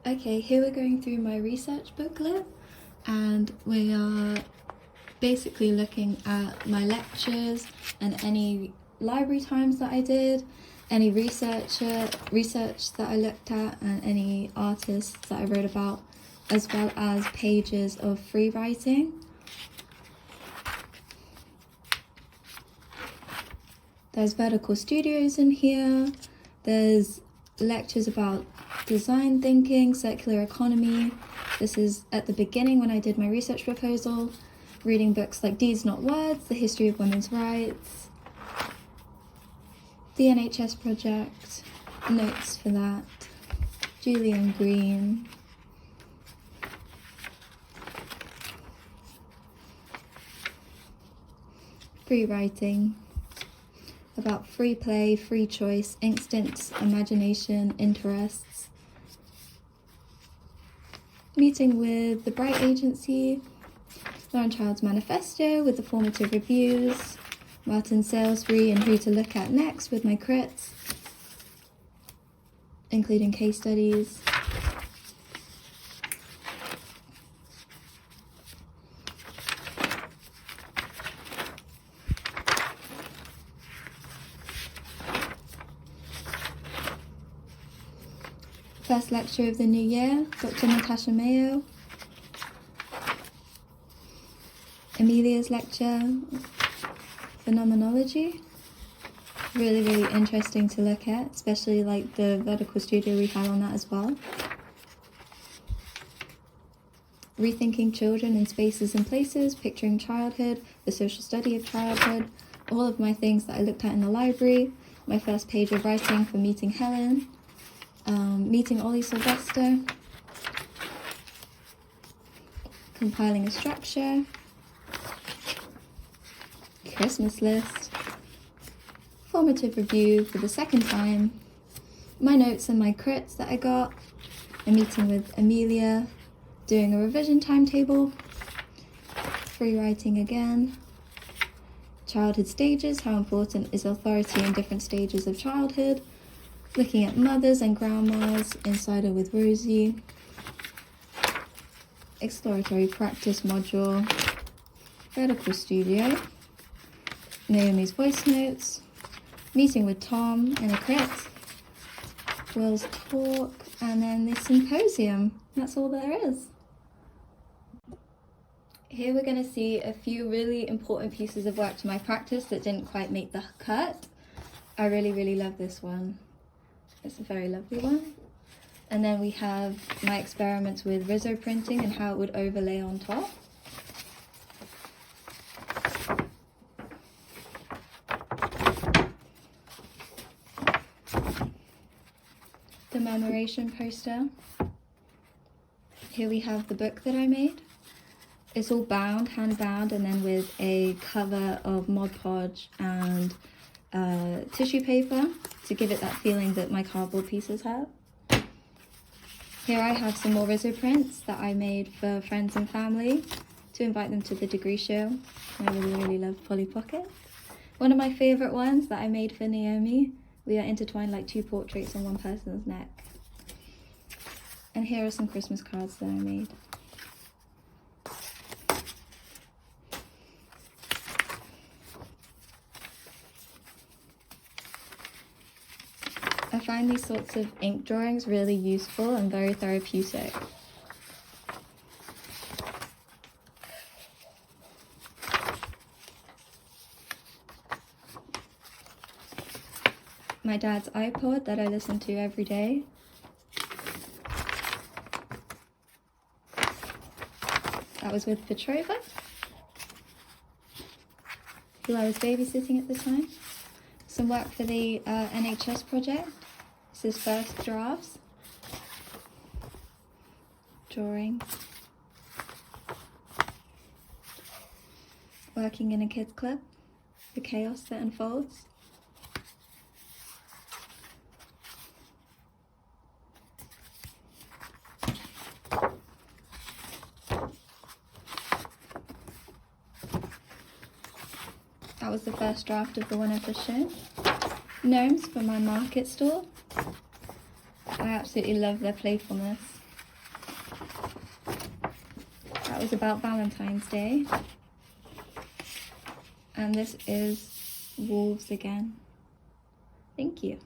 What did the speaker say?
Okay, here we're going through my research booklet and we are basically looking at my lectures and any library times that I did, any research that I looked at and any artists that I wrote about, as well as pages of free writing. There's vertical studios in here, there's lectures about design thinking, circular economy. This is at the beginning when I did my research proposal, reading books like Deeds Not Words, The History of Women's Rights, the NHS Project, notes for that, Julian Green, free writing, about free play, free choice, instinct, imagination, interests. Meeting with the Bright Agency, Lauren Child's Manifesto with the formative reviews, Martin Salisbury and who to look at next with my crits, including case studies. First lecture of the new year, Dr. Natasha Mayo. Amelia's lecture, Phenomenology. Really interesting to look at, especially like the vertical studio we had on that as well. Rethinking Children in Spaces and Places, Picturing Childhood, The Social Study of Childhood, all of my things that I looked at in the library, my first page of writing for Meeting Helen, meeting Ollie Sylvester, compiling a structure, Christmas list, formative review for the second time, my notes and my crits that I got, a meeting with Amelia, doing a revision timetable, free writing again, childhood stages, how important is authority in different stages of childhood, looking at mothers and grandmas, Insider with Rosie, exploratory practice module, vertical studio, Naomi's voice notes, meeting with Tom and a crit, Will's talk, and then the symposium. That's all there is. Here we're going to see a few really important pieces of work to my practice that didn't quite make the cut. I really love this one. It's a very lovely one. And then we have my experiments with Rizzo printing and how it would overlay on top. The commemoration poster. Here we have the book that I made. It's all bound, hand bound, and then with a cover of Mod Podge and tissue paper to give it that feeling that my cardboard pieces have. Here I have some more Rizzo prints that I made for friends and family to invite them to the degree show. I really love Polly Pocket. One of my favourite ones that I made for Naomi. We are intertwined like two portraits on one person's neck. And here are some Christmas cards that I made. I find these sorts of ink drawings really useful and very therapeutic. My dad's iPod that I listen to every day. That was with Petrova, who I was babysitting at the time. Some work for the NHS project. This is first drafts. Drawings. Working in a kids club. The chaos that unfolds. That was the first draft of the one I've just shown. Gnomes for my market stall. I absolutely love their playfulness. That was about Valentine's Day. And this is wolves again. Thank you.